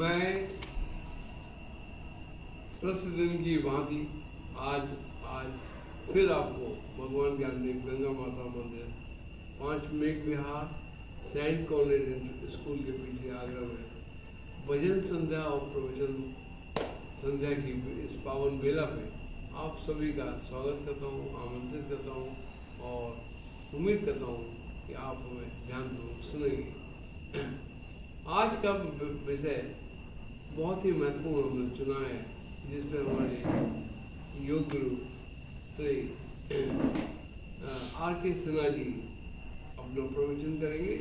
मैं प्रतिदिन की भांति आज फिर आपको भगवान ज्ञानदेव गंगा माता मंदिर 5 मेघ विहार सेंट कॉन्वेंट स्कूल के पीछे आगरा में भजन संध्या और प्रवचन संध्या की इस पावन बेला पे आप सभी का स्वागत करता हूँ, आमंत्रित करता हूँ और उम्मीद करता हूँ कि आप हमें ध्यानपूर्वक सुनेंगे। आज का विषय बहुत ही महत्वपूर्ण हमने चुना है, जिसमें हमारे योग गुरु श्री आर के सिन्हा जी अपना प्रवचन करेंगे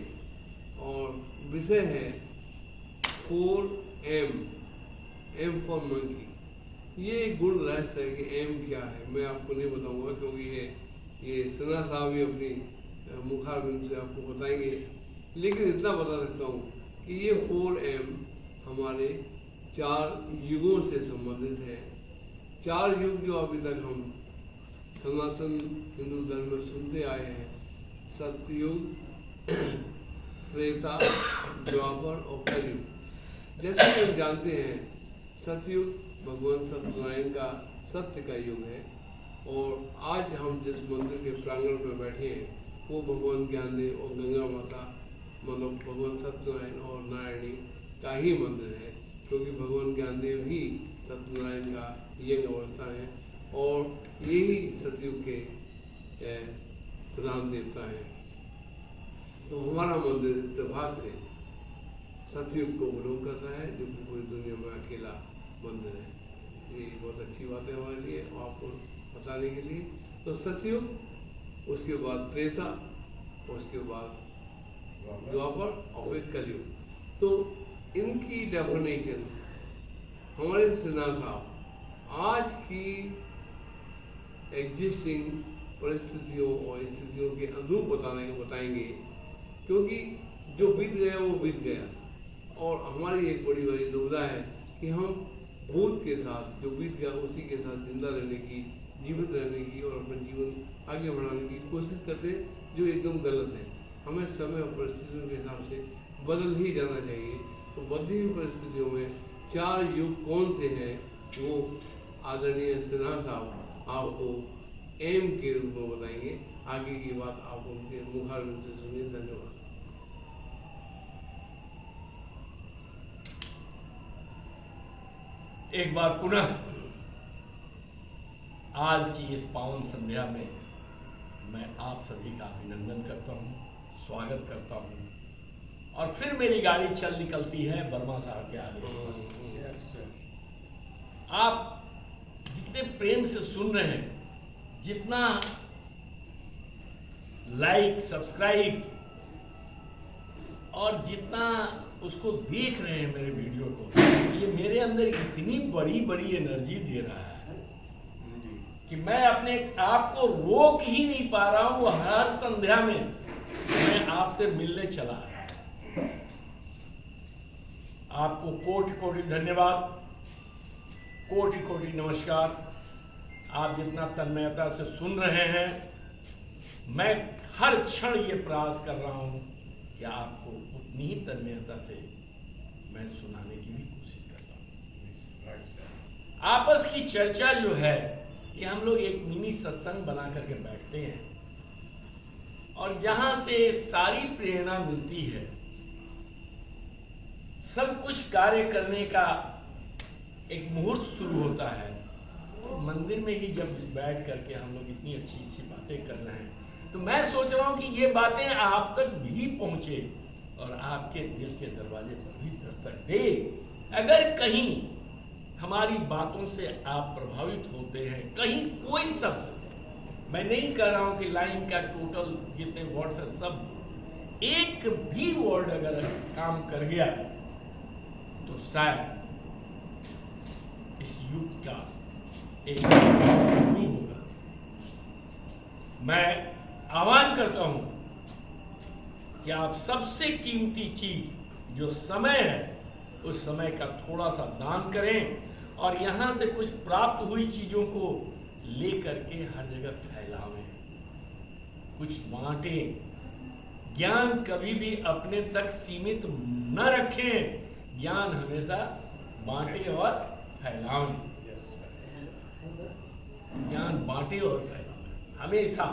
और विषय है 4M, M फॉर मंकी। ये गुण रहस्य है कि M क्या है मैं आपको नहीं बताऊंगा, क्योंकि ये सिन्हा साहब ही अपनी मुखारबिंद से आपको बताएंगे। लेकिन इतना बता सकता हूँ कि ये 4M हमारे 4 युगों से संबंधित है। 4 युग जो अभी तक हम सनातन हिंदू धर्म में सुनते आए हैं, सतयुग, त्रेता, द्वापर और कलयुग। जैसे कि हम जानते हैं सतयुग भगवान सत्यनारायण का सत्य का युग है, और आज हम जिस मंदिर के प्रांगण में बैठे हैं वो भगवान ज्ञानदेव और गंगा माता मतलब भगवान सत्यनारायण और नारायणी का ही मंदिर है, क्योंकि भगवान ज्ञानदेव ही सत्यनारायण का यज्ञ अवस्था है और यही सतयुग के प्रधान देवता हैं। तो हमारा मंदिर इत्तेफाक से सतयुग को बिलोंग करता है, जो कि पूरी दुनिया में अकेला मंदिर है। ये बहुत अच्छी बात है हमारे लिए और आपको बताने के लिए। तो सतयुग, उसके बाद त्रेता, उसके बाद द्वापर और फिर कलयुग। तो इनकी डेफिनेशन हमारे सिन्हा साहब आज की एग्जिस्टिंग परिस्थितियों और स्थितियों के अनुरूप बताएंगे, क्योंकि जो बीत गया वो बीत गया, और हमारी एक बड़ी बड़ी दुविधा है कि हम भूत के साथ जो बीत गया उसी के साथ जिंदा रहने की, जीवित रहने की और अपना जीवन आगे बढ़ाने की कोशिश करते हैं, जो एकदम गलत है। हमें समय और परिस्थितियों के हिसाब से बदल ही जाना चाहिए। तो बदली हुई परिस्थितियों में 4 युग कौन से हैं वो आदरणीय सिन्हा साहब आपको M के रूप में बताएंगे। आगे की बात आप उनके मुखारबिंद से सुनिए। धन्यवाद। एक बार पुनः आज की इस पावन संध्या में मैं आप सभी का अभिनंदन करता हूँ, स्वागत करता हूँ, और फिर मेरी गाड़ी चल निकलती है वर्मा साहब के आदेश पर। आप जितने प्रेम से सुन रहे हैं, जितना लाइक, सब्सक्राइब और जितना उसको देख रहे हैं मेरे वीडियो को, ये मेरे अंदर इतनी बड़ी बड़ी एनर्जी दे रहा है कि मैं अपने आप को रोक ही नहीं पा रहा हूं। हर संध्या में मैं आपसे मिलने चला आया। आपको कोटि कोटि धन्यवाद, कोटि कोटि नमस्कार। आप जितना तन्मयता से सुन रहे हैं, मैं हर क्षण ये प्रयास कर रहा हूं कि आपको उतनी ही तन्मयता से मैं सुनाने की भी कोशिश करता हूं। आपस की चर्चा जो है, ये हम लोग एक मिनी सत्संग बना करके बैठते हैं और जहां से सारी प्रेरणा मिलती है, सब कुछ कार्य करने का एक मुहूर्त शुरू होता है। तो मंदिर में ही जब बैठ करके हम लोग इतनी अच्छी सी बातें कर रहे हैं, तो मैं सोच रहा हूं कि ये बातें आप तक भी पहुंचे और आपके दिल के दरवाजे पर भी दस्तक दे। अगर कहीं हमारी बातों से आप प्रभावित होते हैं, कहीं कोई शब्द, मैं नहीं कह रहा हूं कि लाइन का टोटल जितने वर्ड्स हैं सब, एक भी वर्ड अगर काम कर गया तो शायद इस युग का एक शुरू होगा। मैं आह्वान करता हूं कि आप सबसे कीमती चीज जो समय है, उस समय का थोड़ा सा दान करें और यहाँ से कुछ प्राप्त हुई चीज़ों को लेकर के हर जगह फैलावें, कुछ बांटें। ज्ञान कभी भी अपने तक सीमित न रखें। ज्ञान हमेशा बांटे और फैलाओ, ज्ञान बांटे और फैलाओ। हमेशा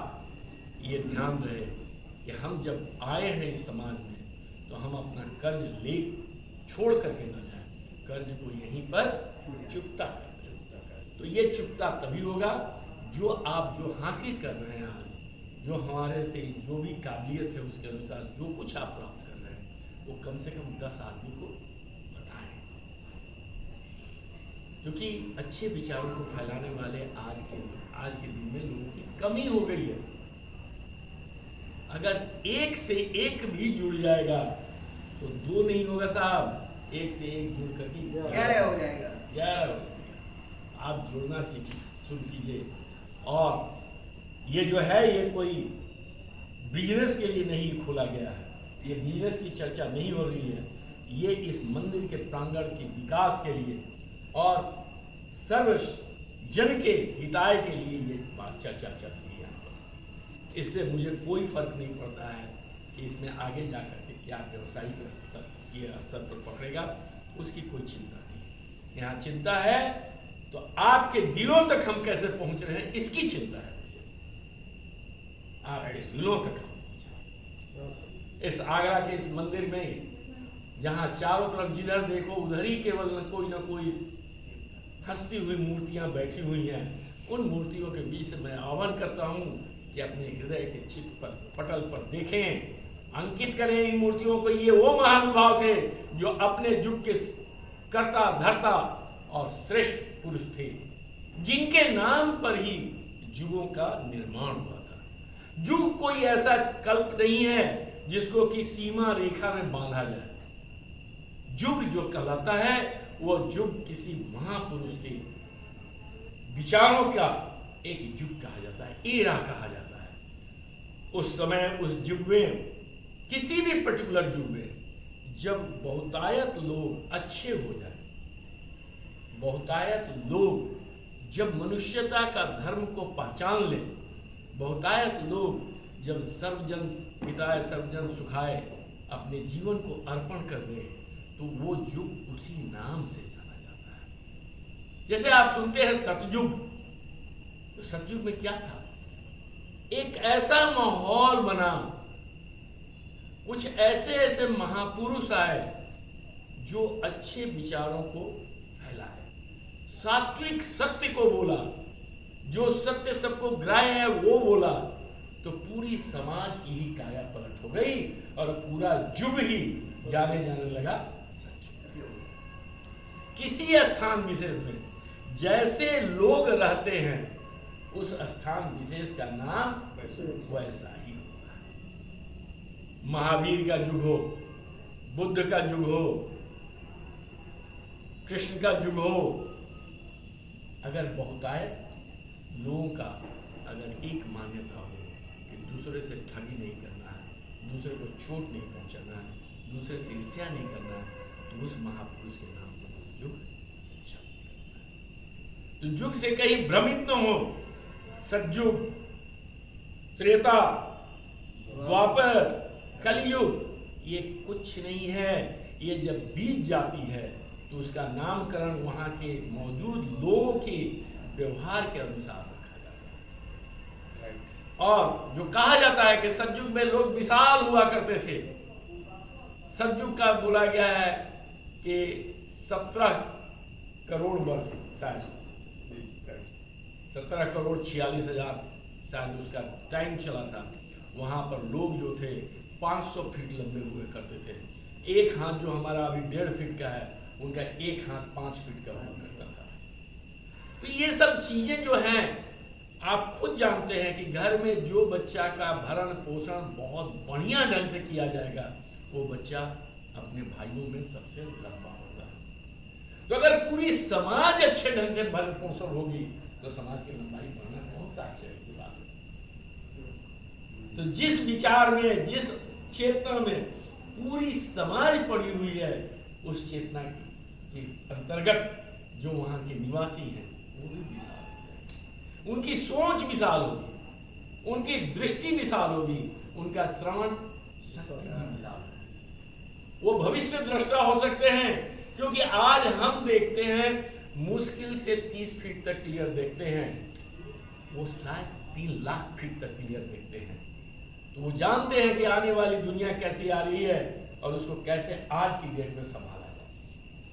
ये ध्यान रहे कि हम जब आए हैं इस समाज में तो हम अपना कर्ज ले छोड़ करके न जाए, कर्ज को यहीं पर चुकता करें। तो ये चुकता तभी होगा जो आप जो हासिल कर रहे हैं आज, जो हमारे से जो भी काबिलियत है उसके अनुसार जो कुछ आप प्राप्त कर रहे हैं वो कम से कम 10 आदमी को बताएं, क्योंकि अच्छे विचारों को फैलाने वाले आज के दिन में लोगों की कमी हो गई है। अगर एक से एक भी जुड़ जाएगा तो 2 नहीं होगा साहब, एक से एक जुड़ करके 11 हो जाएगा। 11 हो जाएगा। आप जुड़ना शुरू कीजिए। और ये जो है ये कोई बिजनेस के लिए नहीं खोला गया है, ये बिजनेस की चर्चा नहीं हो रही है, ये इस मंदिर के प्रांगण के विकास के लिए और सर्व जन के हिताय के लिए ये बात चर्चा चल रही है यहाँ पर। इससे मुझे कोई फर्क नहीं पड़ता है कि इसमें आगे जा कर के क्या व्यवसायिक स्तर पर पकड़ेगा, उसकी कोई चिंता नहीं। यहाँ चिंता है तो आपके दिलों तक हम कैसे पहुंच रहे हैं इसकी चिंता है। आपके दिलों तक इस आगरा के इस मंदिर में जहां चारों तरफ जिधर देखो उधर ही केवल न कोई हंसती हुई मूर्तियां बैठी हुई हैं, उन मूर्तियों के बीच से मैं आह्वान करता हूं कि अपने हृदय के चित्त पर पटल पर देखें, अंकित करें इन मूर्तियों को। ये वो महानुभाव थे जो अपने युग के कर्ता धर्ता और श्रेष्ठ पुरुष थे, जिनके नाम पर ही युगों का निर्माण हुआ था। युग कोई ऐसा कल्प नहीं है जिसको कि सीमा रेखा में बांधा जाए। युग जो कहलाता है वो युग किसी महापुरुष के विचारों का एक युग कहा जाता है, एरा कहा जाता है। उस समय उस युग में किसी भी पर्टिकुलर युग में जब बहुतायत लोग अच्छे हो जाए, बहुतायत लोग जब मनुष्यता का धर्म को पहचान ले, बहुतायत लोग जब सर्वजन हिताय सर्वजन सुखाय अपने जीवन को अर्पण कर दे, तो वो युग उसी नाम से जाना जाता है। जैसे आप सुनते हैं सतयुग, तो सतयुग में क्या था? एक ऐसा माहौल बना, कुछ ऐसे ऐसे महापुरुष आए जो अच्छे विचारों को फैलाए, सात्विक सत्य को बोला, जो सत्य सबको ग्राह्य है वो बोला, तो पूरी समाज की ही काया पलट हो गई और पूरा युग ही जाने लगा सच। किसी स्थान विशेष में जैसे लोग रहते हैं उस स्थान विशेष का नाम वैसा ही होगा। महावीर का युग हो, बुद्ध का युग हो, कृष्ण का युग हो, अगर बहुतायत लोगों का अगर एक मान्यता हो कि दूसरे से ठगी नहीं करना है, दूसरे को चोट नहीं पहुंचाना है, दूसरे से ईर्ष्या नहीं करना है, तो उस महापुरुष के नाम पर युग तो युग से कहीं भ्रमित न हो। सतयुग, त्रेता, द्वापर, कलयुग ये कुछ नहीं है। ये जब बीत जाती है तो उसका नामकरण वहां के मौजूद लोगों के व्यवहार के अनुसार रखा जाता है। और जो कहा जाता है कि सतयुग में लोग विशाल हुआ करते थे, सतयुग का बोला गया है कि 17 करोड़ वर्ष, शायद 17 करोड़ 46 हजार शायद उसका टाइम चला था। वहां पर लोग जो थे 500 फीट लंबे हुए करते थे। एक हाथ जो हमारा अभी 1.5 फीट का है, उनका एक हाथ 5 फीट का हुआ करता था। तो ये सब चीजें जो हैं, आप खुद जानते हैं कि घर में जो बच्चा का भरण पोषण बहुत बढ़िया ढंग से किया जाएगा, वो बच्चा अपने भाइयों में सबसे लंबा होगा। तो अगर पूरी समाज अच्छे ढंग से भरण पोषण होगी तो समाज की लंबाई बढ़ना कौन सा आश्चर्य की बात है। तो जिस विचार में, जिस चेतना में पूरी समाज पड़ी हुई है, उस चेतना के अंतर्गत जो वहां के निवासी हैं वो भी विशाल हो जाएंगे। उनकी सोच विशाल होगी, उनकी दृष्टि विशाल होगी, उनका श्रवण शक्ति विशाल होगी। वो भविष्य दृष्टा हो सकते हैं क्योंकि आज हम देखते हैं मुश्किल से 30 फीट तक क्लियर देखते हैं, वो शायद 3 लाख फीट तक क्लियर देखते हैं। तो वो जानते हैं कि आने वाली दुनिया कैसी आ रही है और उसको कैसे आज की डेट में संभाला जाए।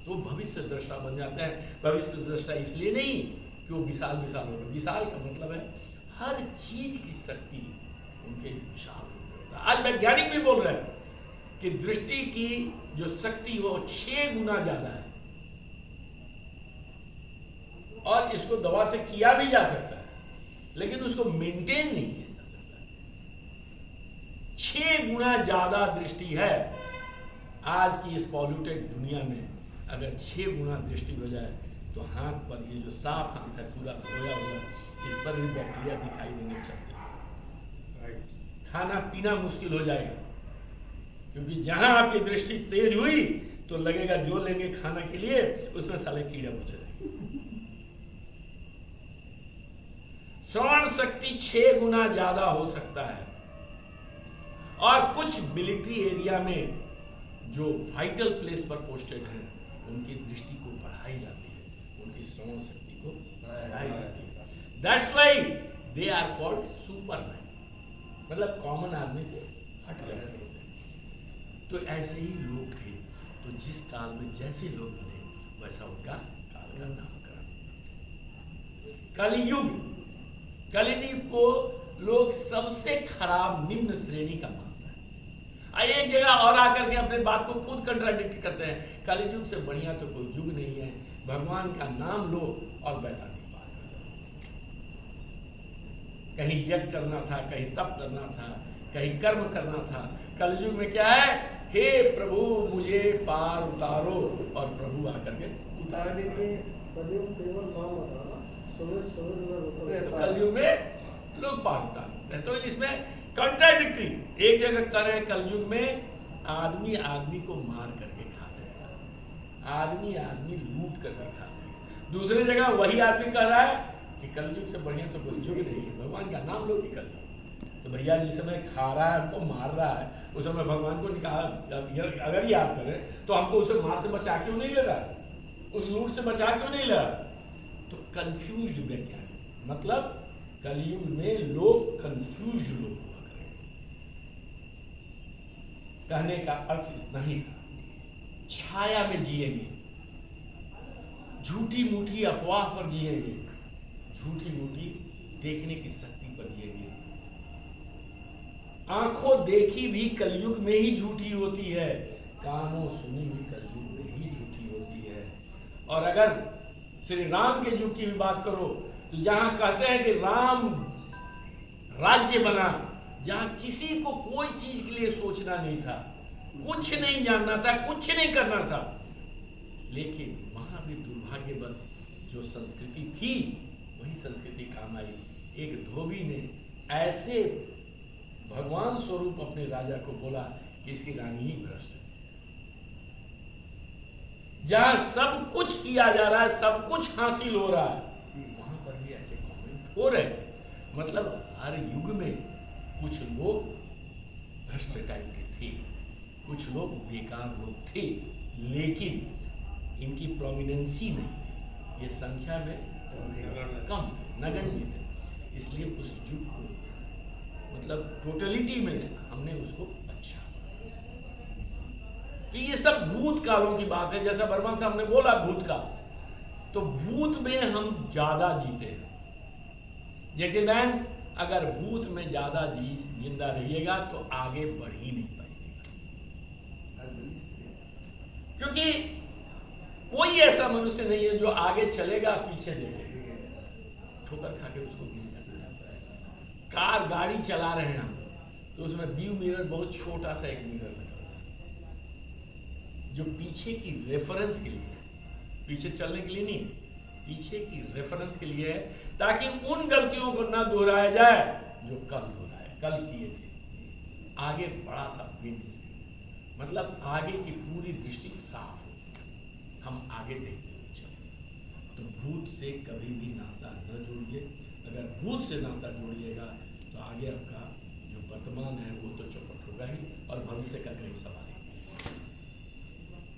तो भविष्य दृष्टा बन जाता है। भविष्य दृष्टा इसलिए नहीं कि वो विशाल विशाल होगा, विशाल का मतलब है हर चीज की शक्ति उनके विशाल होता है। आज वैज्ञानिक भी बोल रहे हैं कि दृष्टि की जो शक्ति वो 6 गुना ज्यादा है, और इसको दवा से किया भी जा सकता है, लेकिन उसको मेंटेन नहीं किया जा सकता। 6 गुना ज्यादा दृष्टि है आज की इस पॉल्यूटेड दुनिया में। अगर 6 गुना दृष्टि हो जाए तो हाथ पर, ये जो साफ हाथ है पूरा धोया हुआ, इस पर भी बैक्टीरिया दिखाई देने चलते। खाना पीना मुश्किल हो जाएगा, क्योंकि जहां आपकी दृष्टि तेज हुई तो लगेगा जो लेंगे खाना के लिए उसमें साले कीड़े घुस जाएंगे। श्रवण शक्ति 6 गुना ज्यादा हो सकता है। और कुछ मिलिट्री एरिया में जो वाइटल प्लेस पर पोस्टेड हैं उनकी दृष्टि को बढ़ाई जाती है, उनकी श्रवण शक्ति को बढ़ाई जाती है। That's why they are called superman, मतलब कॉमन आदमी से हट कर होते हैं। तो ऐसे ही लोग थे। तो जिस काल में जैसे लोग बने वैसा उनका काल का नामकरण। कलयुग, कलियुग को लोग सबसे खराब निम्न श्रेणी का मानता है। एक जगह और आकर के अपने बात को खुद कंट्राडिक्ट करते हैं, कलियुग से बढ़िया तो कोई युग नहीं है, भगवान का नाम लो और बैठा नहीं बात हो जाए। कहीं यज्ञ करना था, कहीं तप करना था, कहीं कर्म करना था। कलयुग में क्या है, हे प्रभु मुझे पार उतारो, और प्रभु आकर के उतार देंगे। तो कलयुग में लोग पार उतारते हैं। तो इसमें कंट्राडिक्टरी, एक जगह करें कलयुग में आदमी आदमी को मार करके खाते हैं, आदमी आदमी लूट करके खाते हैं। दूसरी जगह वही आदमी कह रहा है कि कलयुग से बढ़िया तो कोई युग नहीं है, भगवान का नाम लो निकल। तो भैया जिस समय खा रहा है हमको मार रहा है, उस समय भगवान को निकाल, अगर याद करें तो हमको उसे मार से बचा क्यों नहीं ले रहा, उस लूट से बचा क्यों नहीं ले रहा। तो कंफ्यूज्ड वैज्ञानिक, मतलब कलयुग में लोग कंफ्यूज लोग हुआ करेंगे। कहने का अर्थ इतना ही था, छाया में जिएंगे, झूठी मूठी अफवाह पर जिएंगे, झूठी मूठी देखने की शक्ति पर जिएंगे। आंखों देखी भी कलयुग में ही झूठी होती है, कानों सुनी भी कलयुग में ही झूठी होती है। और अगर श्री राम के युग की भी बात करो तो जहां कहते हैं कि राम राज्य बना, जहां किसी को कोई चीज के लिए सोचना नहीं था, कुछ नहीं जानना था, कुछ नहीं करना था, लेकिन वहां भी दुर्भाग्यवश जो संस्कृति थी वही संस्कृति काम आई। एक धोबी ने ऐसे भगवान स्वरूप अपने राजा को बोला कि इसकी रानी ही भ्रष्ट है। जहां सब कुछ किया जा रहा है, सब कुछ हासिल हो रहा है, वहां पर भी ऐसे कमेंट हो रहे हैं। मतलब हर युग में कुछ लोग भ्रष्ट टाइप के थे, कुछ लोग बेकार लोग थे, लेकिन इनकी प्रोमिनेंसी नहीं थी, ये संख्या में कम नगण्य थे। इसलिए उस युग को, मतलब टोटलिटी में हमने उसको अच्छा। तो ये सब भूत कालों की बात है। जैसा बर्मन साहब ने बोला भूत काल, तो भूत में हम ज्यादा जीते हैं। जेंटलमैन, अगर भूत में ज्यादा जिंदा रहिएगा तो आगे बढ़ ही नहीं पाएगा, क्योंकि कोई ऐसा मनुष्य नहीं है जो आगे चलेगा पीछे देखेगा, ठोकर खा के उसको गिर जाना है। कार गाड़ी चला रहे हैं हम, तो उसमें व्यू मिरर बहुत छोटा सा एक मिरर लगा हुआ है, जो पीछे की रेफरेंस के लिए, पीछे चलने के लिए नहीं, पीछे की रेफरेंस के लिए है, ताकि उन गलतियों को ना दोहराया जाए जो कल दोहराए, कल किए थे। आगे बड़ा सा विंड, मतलब आगे की पूरी दृष्टि साफ होती है, हम आगे देखते हुए चलें। तो भूत से कभी भी नाता न जोड़िए। अगर भूत से नाता जोड़िएगा तो आगे आपका जो वर्तमान है वो तो चौपट होगा ही, और भविष्य का कहीं सवाल ही नहीं।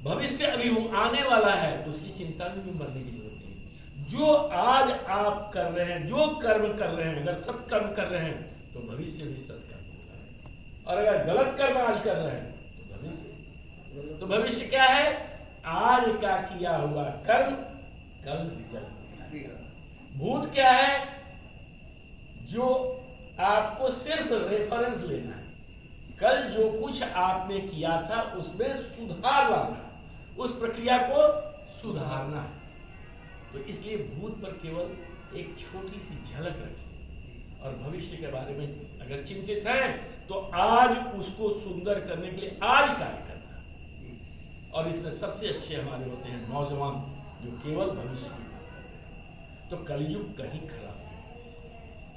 भविष्य अभी वो आने वाला है, उसकी चिंता में भी मरने की जरूरत नहीं। जो आज आप कर रहे हैं, जो कर्म कर रहे हैं, अगर सत्कर्म कर रहे हैं तो भविष्य भी सत्कर्म होगा, और अगर गलत कर्म आज कर रहे हैं तो भविष्य क्या है? आज का किया हुआ कर्म कल रिजल्ट। भूत क्या है? जो आपको सिर्फ रेफरेंस लेना है, कल जो कुछ आपने किया था उसमें सुधार लाना, उस प्रक्रिया को सुधारना है। तो इसलिए भूत पर केवल एक छोटी सी झलक रखिए, और भविष्य के बारे में अगर चिंतित हैं तो आज उसको सुंदर करने के लिए आज कार्य करना है। और इसमें सबसे अच्छे हमारे होते हैं नौजवान, जो केवल भविष्य की बात करते हैं। तो कलयुग कहीं खराब है,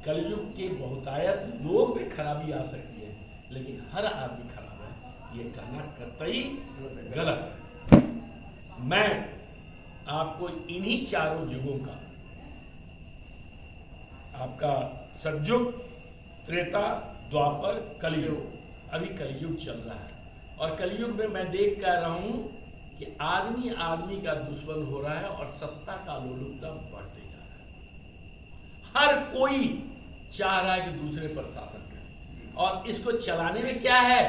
कलयुग के बहुतायत लोग में खराबी आ सकती है, लेकिन हर आदमी खराब है, ये कहना कतई गलत है। मैं आपको इन्हीं चारों युगों का, आपका सतयुग, त्रेता, द्वापर, कलयुग, अभी कलयुग चल रहा है, और कलयुग में मैं देख कर रहा हूं कि आदमी आदमी का दुश्मन हो रहा है और सत्ता का लोलुपता बढ़ते जा रहा है। हर कोई चाह रहा है कि दूसरे पर शासन करे, और इसको चलाने में क्या है?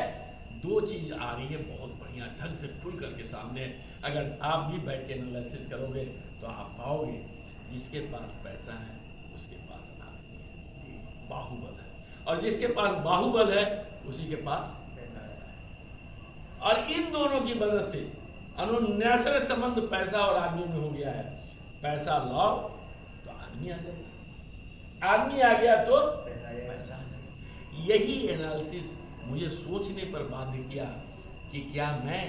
दो चीज आ रही है बहुत बढ़िया ढंग से खुल करके सामने। अगर आप भी बैठ के एनालिसिस करोगे तो आप पाओगे, जिसके पास पैसा है उसके पास आदमी है, बाहुबल है, और जिसके पास बाहुबल है उसी के पास पैसा है। और इन दोनों की मदद से अनुन्यासर संबंध पैसा और आदमी में हो गया है। पैसा लाओ तो आदमी आ जाएगा, आदमी आ गया तो पैसा आ जाएगा। यही एनालिसिस मुझे सोचने पर बाध्य किया कि क्या मैं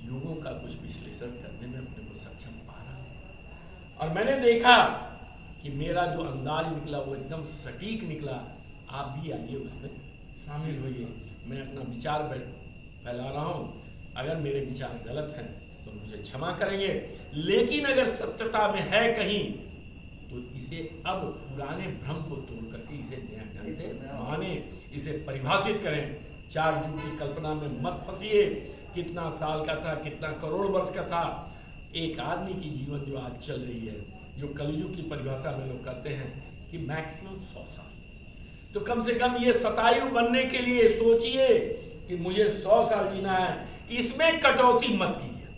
युगों का कुछ विश्लेषण करने में अपने को सक्षम पा रहा हूं। और मैंने देखा कि मेरा जो अंदाज निकला वो एकदम सटीक निकला। आप भी आइए, उसमें शामिल होइए। मैं अपना विचार फैला रहा हूं, अगर मेरे विचार गलत हैं तो मुझे क्षमा करेंगे, लेकिन अगर सत्यता में है कहीं तो इसे अब पुराने भ्रम को तोड़ करके इसे नया ढंग से माने, इसे परिभाषित करें। चार युग की कल्पना में मत फंसिए, कितना साल का था, कितना करोड़ वर्ष का था। एक आदमी की जीवन जो आज चल रही है, जो कलयुग की परिभाषा में लोग कहते हैं कि मैक्सिमम 100 साल, तो कम से कम ये शतायु बनने के लिए सोचिए कि मुझे 100 साल जीना है। इसमें कटौती मत कीजिए,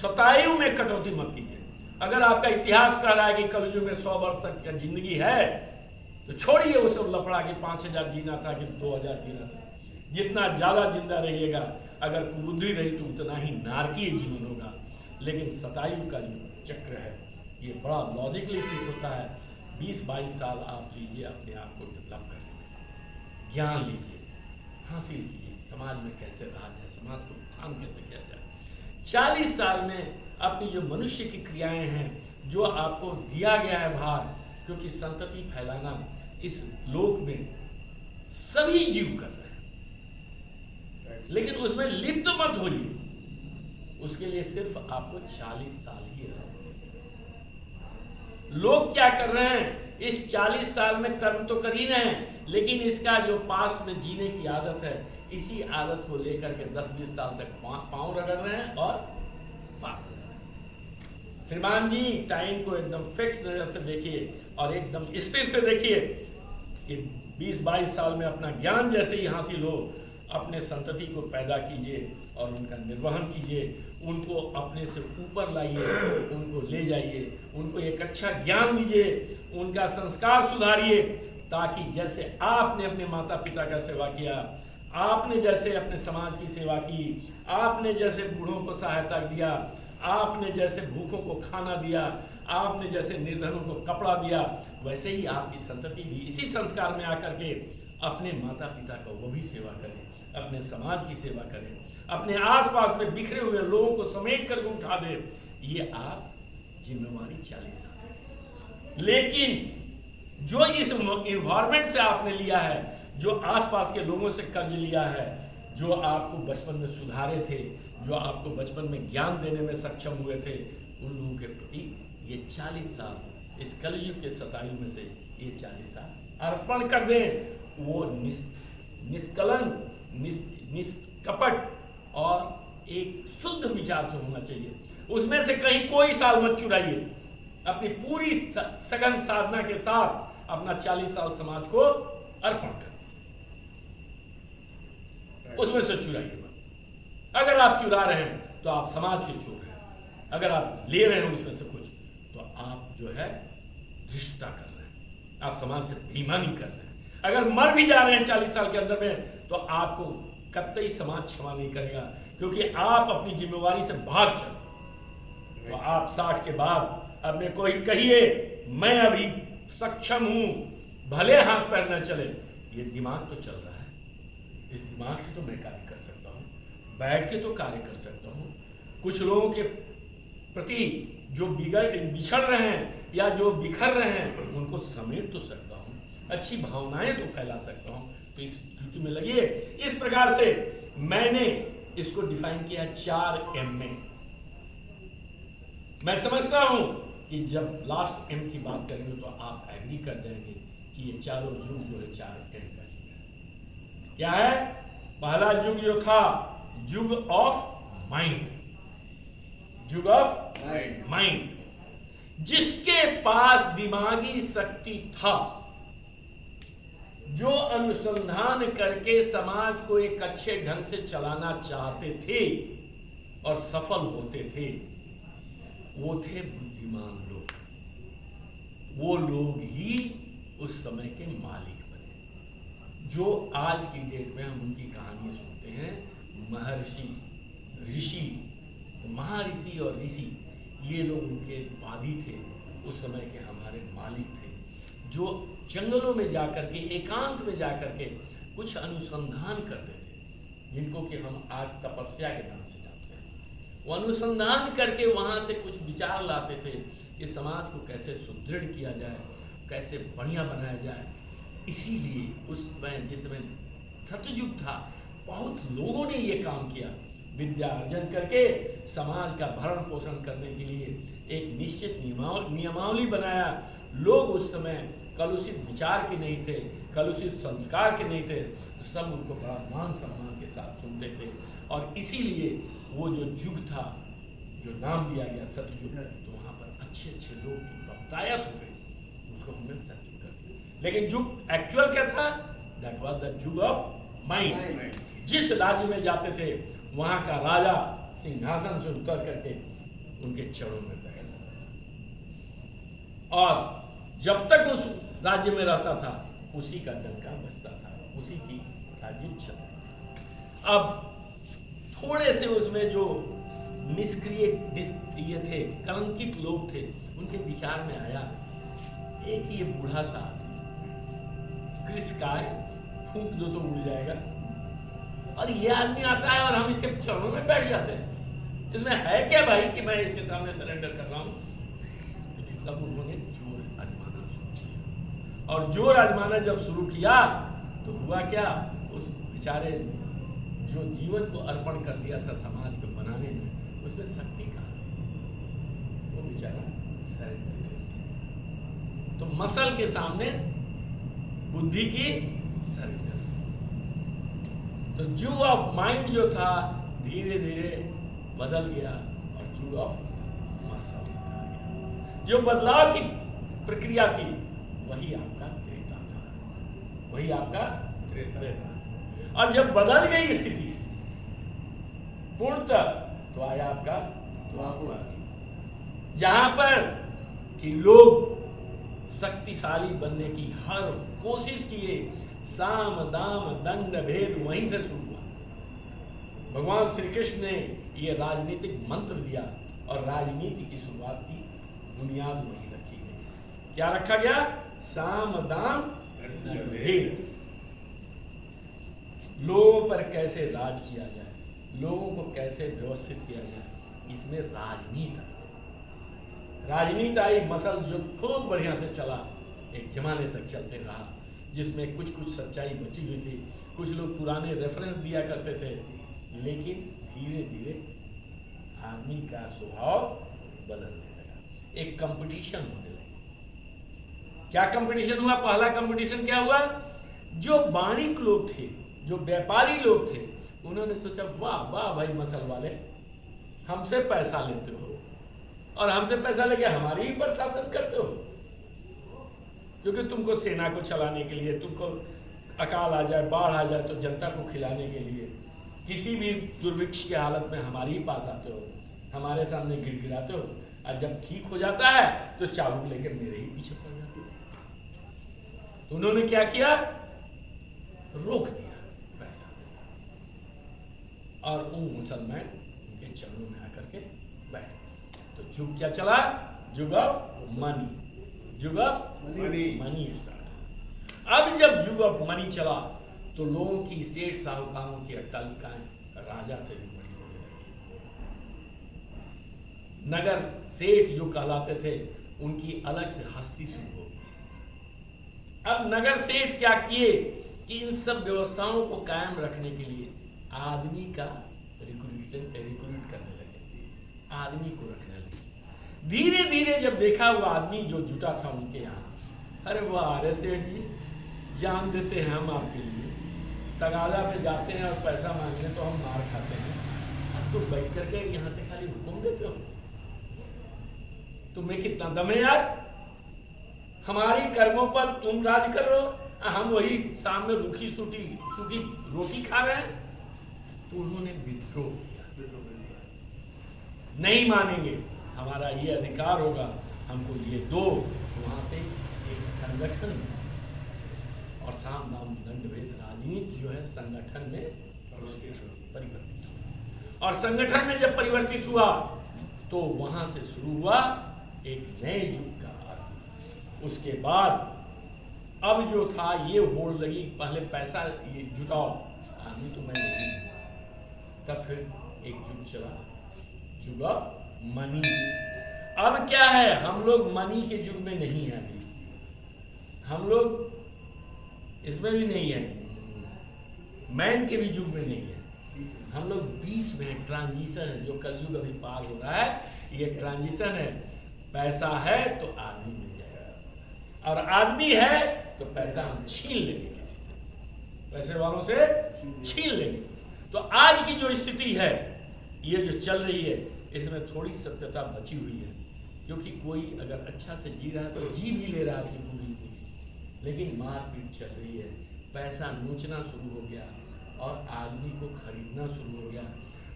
शतायु में कटौती मत कीजिए। अगर आपका इतिहास कह रहा है कि कलयुग में 100 वर्ष तक का जिंदगी है, तो छोड़िए वो सब लफड़ा कि 5000 जीना था कि 2000 जीना था। जितना ज्यादा जिंदा रहिएगा, अगर कुबुद्धि रही तो उतना ही नारकीय जीवन होगा। लेकिन शतायु का जो चक्र है ये बड़ा लॉजिकली फिट होता है। 20-22 साल आप लीजिए अपने आप को डेवलप करने में, ज्ञान लीजिए, हासिल कीजिए, समाज में कैसे राज है, समाज को उत्थान कैसे किया जाए। 40 साल में अपनी जो मनुष्य की क्रियाएं हैं, जो आपको दिया गया है भार, क्योंकि संतति फैलाना इस लोक में सभी जीव कर रहे हैं, लेकिन उसमें लिप्त मत होइए। उसके लिए सिर्फ आपको 40 साल ही है। लोग क्या कर रहे हैं? इस 40 साल में कर्म तो कर ही रहे हैं, लेकिन इसका जो पास्ट में जीने की आदत है, इसी आदत को लेकर के 10-20 साल तक पांव रगड़ रहे हैं और पाप। श्रीमान जी, टाइम को एकदम फिक्स नजर से देखिए और एकदम स्थिर से देखिए कि 20-22 साल में अपना ज्ञान जैसे ही हासिल हो, अपने संतति को पैदा कीजिए और उनका निर्वहन कीजिए, उनको अपने से ऊपर लाइए, उनको ले जाइए, उनको एक अच्छा ज्ञान दीजिए, उनका संस्कार सुधारिए, ताकि जैसे आपने अपने माता पिता का सेवा किया, आपने जैसे अपने समाज की सेवा की, आपने जैसे बूढ़ों को सहायता दिया, आपने जैसे भूखों को खाना दिया, आपने जैसे निर्धनों को कपड़ा दिया, वैसे ही आपकी संतति भी इसी संस्कार में आकर के अपने माता पिता का वो भी सेवा करें, अपने समाज की सेवा करें, अपने आसपास में बिखरे हुए लोगों को समेट करके उठा दे। ये आप जिम्मेवारी 40 साल। लेकिन जो इस इन्वायरमेंट से आपने लिया है, जो आसपास के लोगों से कर्ज लिया है, जो आपको बचपन में सुधारे थे, जो आपको बचपन में ज्ञान देने में सक्षम हुए थे, उन लोगों के प्रति ये 40 साल, इस कलयुग के शतायु में से ये 40 साल अर्पण कर दें। वो निष्कलंक, निष्कपट और एक शुद्ध विचार से होना चाहिए। उसमें से कहीं कोई साल मत चुराइए। अपनी पूरी सघन साधना के साथ अपना 40 साल समाज को अर्पण कर, उसमें से चुराइए मत। अगर आप चुरा रहे हैं तो आप समाज के चोर हैं। अगर आप ले रहे हैं उसमें से कुछ तो आप जो है धृष्टता कर रहे हैं, आप समाज से बेईमानी कर रहे हैं। अगर मर भी जा रहे हैं 40 साल के अंदर में तो आपको कतई समाज क्षमा नहीं करेगा, क्योंकि आप अपनी जिम्मेवारी से भाग चले। तो आप 60 के बाद अब में कोई कहिए मैं अभी सक्षम हूं, भले हाथ पैर न चले, ये दिमाग तो चल रहा है, इस दिमाग से तो मैं कार्य कर सकता हूं, बैठ के तो कार्य कर सकता हूं। कुछ लोगों के प्रति जो बिछड़ रहे हैं या जो बिखर रहे हैं उनको समेट तो सकता हूं, अच्छी भावनाएं तो फैला सकता हूं। तो इस ड्यूटी में लगिए। इस प्रकार से मैंने इसको डिफाइन किया 4M में। मैं समझता हूं कि जब लास्ट M की बात करेंगे तो आप एग्री कर जाएंगे कि ये चारों युग जो है 4M का युग है। क्या है? पहला युग जो था युग ऑफ माइंड, युग ऑफ माइंड, जिसके पास दिमागी शक्ति था, जो अनुसंधान करके समाज को एक अच्छे ढंग से चलाना चाहते थे और सफल होते थे, वो थे बुद्धिमान लोग। वो लोग ही उस समय के मालिक बने। जो आज की डेट में हम उनकी कहानी सुनते हैं, महर्षि, ऋषि, महर्षि और ऋषि, ये लोग उनके उपाधि थे, उस समय के हमारे मालिक थे, जो जंगलों में जाकर के, एकांत में जाकर के कुछ अनुसंधान करते थे, जिनको कि हम आज तपस्या के नाम से जानते हैं। वो अनुसंधान करके वहाँ से कुछ विचार लाते थे कि समाज को कैसे सुदृढ़ किया जाए, कैसे बढ़िया बनाया जाए। इसीलिए उस समय, जिस समय सतयुग था, बहुत लोगों ने ये काम किया, विद्या अर्जन करके समाज का भरण पोषण करने के लिए एक निश्चित नियमावली बनाया। लोग उस समय कलुषित विचार के नहीं थे, कलुषित संस्कार के नहीं थे, तो सब उनको बड़ा मान सम्मान के साथ सुनते थे। और इसीलिए वो जो युग था, जो नाम दिया गया सतयुग, तो वहाँ पर अच्छे अच्छे लोग की बहुतायत हो गई, उसको हमने सतयुग कर दिया। लेकिन युग एक्चुअल क्या था? दैट वाज द युग ऑफ माइंड। जिस राज्य में जाते थे वहाँ का राजा सिंहासन से उतर करके उनके चरणों में बैठ, और जब तक उस राज्य में रहता था उसी का डंका बजता था, उसी की राज्य चलती थी। अब थोड़े से उसमें जो निष्क्रिय ये थे, कलंकित लोग थे, उनके विचार में आया एक ये बूढ़ा सा कृषकाय, फूंक दो तो उड़ जाएगा, और ये आदमी आता है और हम इसके चरणों में बैठ जाते हैं। इसमें है क्या भाई कि मैं इसके सामने सरेंडर कर रहा हूं? तब उन्होंने जोर आजमाना शुरू किया, और जोर आजमाना जब शुरू किया तो हुआ क्या? उस बेचारे जो जीवन को अर्पण कर दिया था समाज को बनाने में, उसमें शक्ति कहाँ थी? वो बेचारा सरेंडर कर दिया। तो मसल के सामने बुद्धि की सरेंडर। तो युग ऑफ माइंड जो था धीरे धीरे बदल गया और युग ऑफ मसल आ गया। जो बदलाव की प्रक्रिया थी वही आपका त्रेता था, वही आपका त्रेता। और जब बदल गई स्थिति पूर्णतः, तो आया आपका द्वापर, जहां पर कि लोग शक्तिशाली बनने की हर कोशिश किए। साम दाम दंड भेद वहीं से शुरू हुआ। भगवान श्री कृष्ण ने ये राजनीतिक मंत्र दिया और राजनीति की शुरुआत की बुनियाद वहीं रखी गई। क्या रखा गया? साम दाम दंड भेद। लोगों पर कैसे राज किया जाए, लोगों को कैसे व्यवस्थित किया जाए, इसमें राजनीति आई। राजनीति आई, मसल जो खूब बढ़िया से चला, एक जमाने तक चलते रहा, जिसमें कुछ कुछ सच्चाई बची हुई थी। कुछ लोग पुराने रेफरेंस दिया करते थे, लेकिन धीरे धीरे आदमी का स्वभाव बदलने लगा, एक कंपटीशन होने लगा। क्या कंपटीशन हुआ? पहला कंपटीशन क्या हुआ? जो वाणिक लोग थे, जो व्यापारी लोग थे, उन्होंने सोचा वाह वाह भाई मसल वाले, हमसे पैसा लेते हो और हमसे पैसा लेके हमारी ही पर शासन करते हो, क्योंकि तुमको सेना को चलाने के लिए, तुमको अकाल आ जाए, बाढ़ आ जाए तो जनता को खिलाने के लिए, किसी भी दुर्भिक्ष की हालत में हमारे ही पास आते हो, हमारे सामने गिड़गिड़ाते हो, और जब ठीक हो जाता है तो चाबुक लेकर मेरे ही पीछे पड़ जाते हो। तो उन्होंने क्या किया, रोक दिया पैसा, और वो मुसलमान उनके चरणों में आकर के बैठ। तो युग क्या चला, युग ऑफ मनी, युग ऑफ मनी स्टार्ट। अब जब युग ऑफ मनी चला तो लोगों की, सेठ साहूकारों की अट्टालिकाएं राजा से भी बड़ी होने लगी। नगर सेठ जो कहलाते थे उनकी अलग से हस्ती शुरू हो गई। अब नगर सेठ क्या किए कि इन सब व्यवस्थाओं को कायम रखने के लिए आदमी का रिक्रूट करने लगे, आदमी को रखने लगे। धीरे धीरे जब देखा वो आदमी जो जुटा था उनके यहाँ, अरे वाह अरे सेठ जी, जान देते हैं हम आपके लिए, तगादा पे जाते हैं और पैसा मांगने तो हम मार खाते हैं, अब तो बैठ करके यहाँ से खाली हुक्म देते हो, तुम्हें कितना दम है यार, हमारी कर्मों पर तुम राज कर रहे हो, हम वही सामने रूखी सूखी रोटी खा रहे हैं। तो उन्होंने विद्रोह किया, नहीं मानेंगे, हमारा ये अधिकार होगा, हमको ये दो। वहां से एक संगठन और साम दाम दंड भेद राजनीति जो है संगठन में परिवर्तित हुआ, और संगठन में जब परिवर्तित हुआ तो वहां से शुरू हुआ एक नए युग का आरंभ। उसके बाद अब जो था ये होड़ लगी, पहले पैसा ये जुटाओ, आदमी तो मैं नहीं, तब फिर एक युग चला, युग ऑफ मनी। अब क्या है, हम लोग मनी के युग में नहीं है अभी, हम लोग इसमें भी नहीं है, मैन के भी युग में नहीं है, हम लोग बीच में ट्रांजिशन है, जो कलयुग अभी पार हो रहा है, ये ट्रांजिशन है। पैसा है तो आदमी मिल जाएगा, और आदमी है तो पैसा हम छीन लेंगे किसी से, पैसे वालों से छीन लेंगे। तो आज की जो स्थिति है, ये जो चल रही है, इसमें थोड़ी सत्यता बची हुई है, क्योंकि कोई अगर अच्छा से जी रहा है तो जी भी ले रहा है अपनी पूरी, लेकिन मारपीट चल रही है, पैसा नोचना शुरू हो गया और आदमी को खरीदना शुरू हो गया।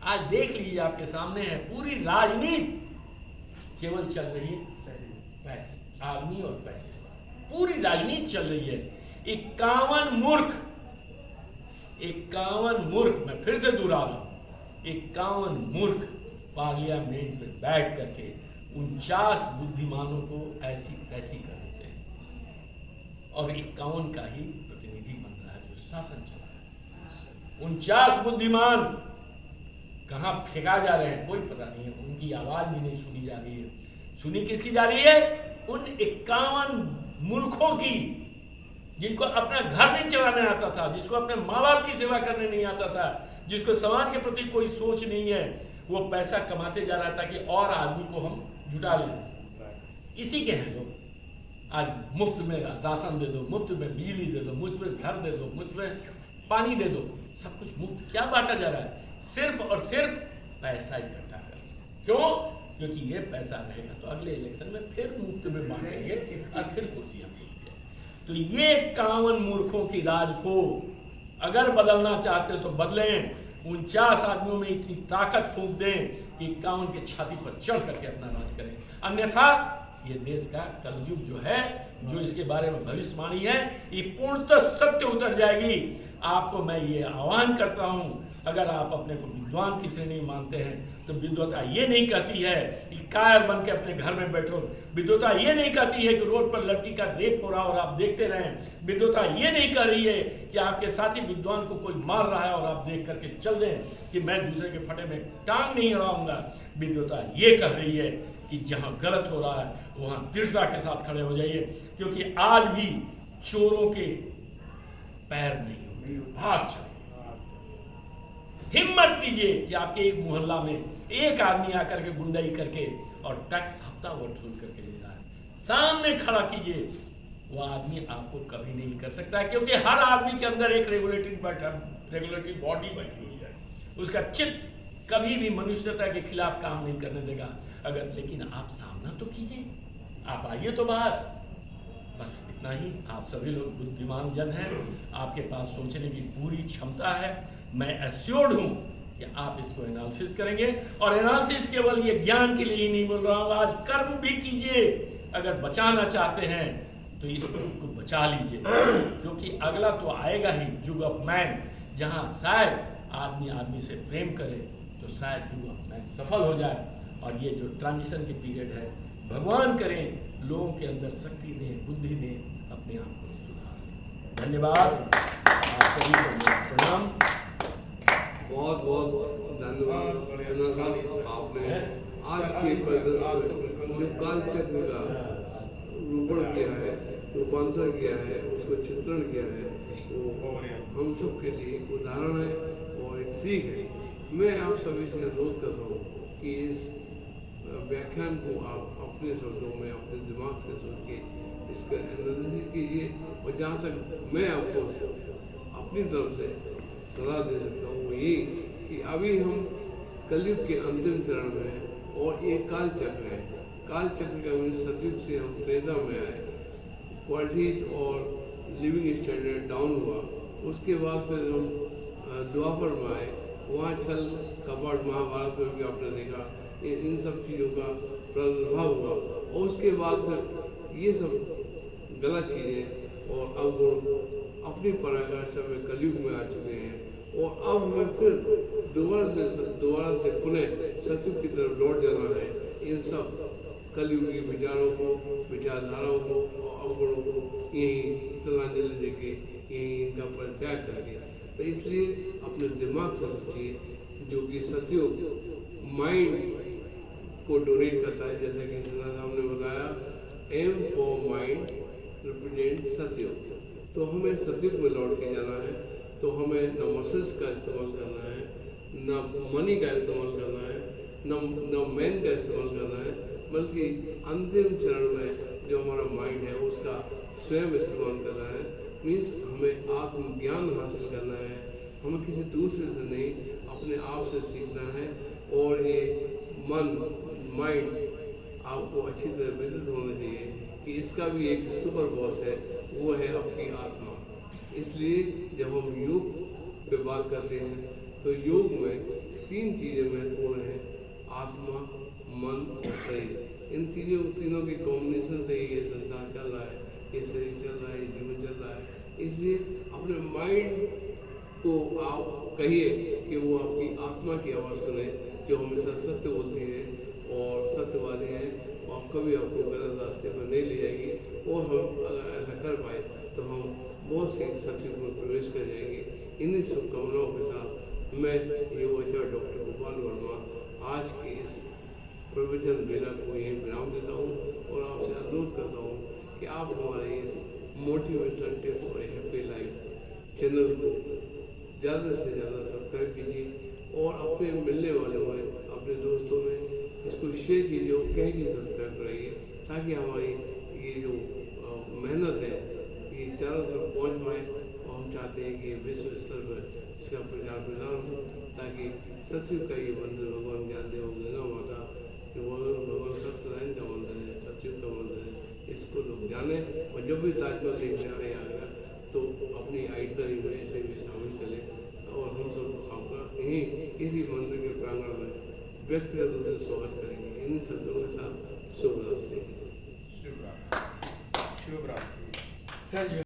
आज देख लीजिए, आपके सामने है, पूरी राजनीति केवल चल रही है पैसे, आदमी और पैसे, पूरी राजनीति चल रही है। 51 मूर्ख, मैं फिर से दोहरा रहा हूं, 51 मूर्ख पार्लियामेंट में बैठ करके 49 बुद्धिमानों को ऐसी तैसी कर देते हैं, और 51 का ही प्रतिनिधि बन रहा है जो शासन चला है। 49 बुद्धिमान कहाँ फेंका जा रहे हैं कोई पता नहीं है, उनकी आवाज भी नहीं सुनी जा रही है। सुनी किसकी जा रही है? उन 51 मूर्खों की, जिनको अपना घर नहीं चलाने आता था, जिसको अपने माँ बाप की सेवा करने नहीं आता था, जिसको समाज के प्रति कोई सोच नहीं है, वो पैसा कमाते जा रहा था कि और आदमी को हम जुटा लें। इसी के हैं लोग। आज मुफ्त में राशन दे दो, मुफ्त में बिजली दे दो, मुफ्त में घर दे दो, मुफ्त में पानी दे दो, सब कुछ मुफ्त क्या बांटा जा रहा है? सिर्फ और सिर्फ पैसा इकट्ठा कर। क्यों? क्योंकि ये पैसा रहेगा तो अगले इलेक्शन में फिर मुफ्त में बांटेंगे और फिर कुर्सियां मिलेंगे। तो ये 51 मूर्खों की राज को अगर बदलना चाहते तो बदलें। 49 आदमियों में इतनी ताकत फूंक दें कि 51 के छाती पर चढ़ करके अपना राज करें, अन्यथा ये देश का कलयुग जो है, जो इसके बारे में भविष्यवाणी है, ये पूर्णतः सत्य उतर जाएगी। आपको मैं ये आह्वान करता हूँ, अगर आप अपने को विद्वान की श्रेणी मानते हैं तो विद्वता ये नहीं कहती है कि कायर बन के अपने घर में बैठो। विद्वता ये नहीं कहती है कि रोड पर लड़की का रेप हो रहा और आप देखते रहें। विद्वता ये नहीं कह रही है कि आपके साथी विद्वान को कोई मार रहा है और आप देख करके चल दें कि मैं दूसरे के फटे में टांग नहीं अड़ाऊंगा। विद्वता ये कह रही है कि जहाँ गलत हो रहा है वहाँ दृढ़ता के साथ खड़े हो जाइए, क्योंकि आज भी चोरों के पैर नहीं होंगे, हाथ चले। हिम्मत कीजिए कि आपके एक मोहल्ला में एक आदमी आकर के गुंडाई करके और टैक्स हफ्ता वसूल करके ले रहा है, सामने खड़ा कीजिए। वो आदमी आपको कभी नहीं कर सकता है, क्योंकि हर आदमी के अंदर एक रेगुलेटरी बॉडी बैठी हुई है। उसका चित्त कभी भी मनुष्यता के खिलाफ काम नहीं करने देगा। अगर लेकिन आप सामना तो कीजिए, आप आइए तो बाहर। बस इतना ही। आप सभी लोग बुद्धिमान जन हैं, आपके पास सोचने की पूरी क्षमता है। मैं एश्योर्ड हूँ कि आप इसको एनालिसिस करेंगे, और एनालिसिस केवल ये ज्ञान के लिए ही नहीं बोल रहा हूँ, आज कर्म भी कीजिए। अगर बचाना चाहते हैं तो इस युग को बचा लीजिए, क्योंकि अगला तो आएगा ही, युग ऑफ मैन, जहाँ शायद आदमी आदमी से प्रेम करे तो शायद युग ऑफ मैन सफल हो जाए। और ये जो ट्रांजिशन की पीरियड है, भगवान करें लोगों के अंदर शक्ति दें, बुद्धि दें, अपने आप को सुधार लें। धन्यवाद, आप सभी को मेरा प्रणाम। बहुत बहुत धन्यवाद। आपने आज के प्रदर्शन में जो कालचक्र का रूपण किया है, रूपांतरण किया है, उसको चित्रण किया है, वो हम सब के लिए एक उदाहरण है और एक सीख है। मैं आप सभी से अनुरोध कर रहा हूँ कि इस व्याख्यान को आप अपने शब्दों में, अपने दिमाग से सुन के इसका एनालिसिस कीजिए। और जहाँ तक मैं आपको अपनी तरफ से सलाह दे सकता हूँ वो ये कि अभी हम कलयुग के अंतिम चरण में हैं और एक काल चक्र है। काल चक्र का मीन सतयुग से हम त्रेता में आए, क्वालिटी और लिविंग स्टैंडर्ड डाउन हुआ। उसके बाद फिर हम द्वापर में आए, वहाँ छल कपट महाभारत में भी आपने देखा इन सब चीज़ों का प्रादुर्भाव हुआ। और उसके बाद फिर ये सब गलत चीज़ें और अवगुण अपनी पराकाष्ठा में कलयुग में आ चुके हैं। और अब हमें फिर दोबारा से पुनः सतयुग की तरफ लौट जाना है। इन सब कलयुगी विचारों को, विचारधाराओं को और अवगुणों को यहीं तिलांजलि देके यहीं इनका परित्याग करके, तो इसलिए अपने दिमाग से सोचिए, जो कि सतयुग माइंड को डोनेट करता है। जैसे कि सिन्हा साहब ने बताया, एम फॉर माइंड रिप्रेजेंट सतयुग। तो हमें सतयुग में लौट के जाना है। तो हमें न मसल्स का इस्तेमाल करना है, न मनी का इस्तेमाल करना है, न मैन का इस्तेमाल करना है, बल्कि अंतिम चरण में जो हमारा माइंड है उसका स्वयं इस्तेमाल करना है। मीन्स हमें आत्मज्ञान हासिल करना है। हमें किसी दूसरे से नहीं, अपने आप से सीखना है। और ये माइंड आपको अच्छी तरह विदित होना चाहिए कि इसका भी एक सुपर बॉस है, वो है आपकी आत्मा। इसलिए जब हम योग पे बात करते हैं तो योग में 3 चीज़ें महत्वपूर्ण हैं, आत्मा, मन और शरीर। इन तीनों के कॉम्बिनेशन से ही ये संसार चल रहा है, ये शरीर चल रहा है, ये जीवन चल रहा है। इसलिए अपने माइंड को आप कहिए कि वो आपकी आत्मा की आवाज़ सुने, जो हमेशा सत्य बोलती है और सत्यवादी है, और कभी आपको गलत रास्ते पर नहीं ले जाएगी। और हम अगर ऐसा कर पाए तो हम बहुत सी सत्युग में प्रवेश कर जाएंगे। इन्हीं शुभकामनाओं के साथ मैं योगाचार्य डॉक्टर गोपाल वर्मा आज की इस प्रवचन बेला को यहीं विराम देता हूँ और आपसे अनुरोध करता हूँ कि आप हमारे इस motivational tips for a happy life channel को ज़्यादा से ज़्यादा सब्सक्राइब कीजिए और अपने मिलने वालों में, अपने दोस्तों में इसको शेयर कीजिए और कहीं भी सब्सक्राइब कराइए, ताकि हमारी ये जो मेहनत है ये चारों तरफ पहुँच पाए। और हम चाहते हैं कि विश्व स्तर पर इसका प्रचार प्रसार हो, ताकि सतयुग का ये मंदिर भगवान ज्ञानदेव गंगा माता जो भगवान सत्यनारायण का मंदिर है, सतयुग का मंदिर है, इसको लोग जाने। और जब भी ताजमहल देखने आए आगरा तो अपनी आइटनरी में ऐसे भी शामिल करें। और हम सब आपका यहीं इसी मंदिर के प्रांगण में व्यक्तिगत रूप से स्वागत करेंगे। इन शब्दों के साथ शुभ रात्रि। शुभ रात्रि सर।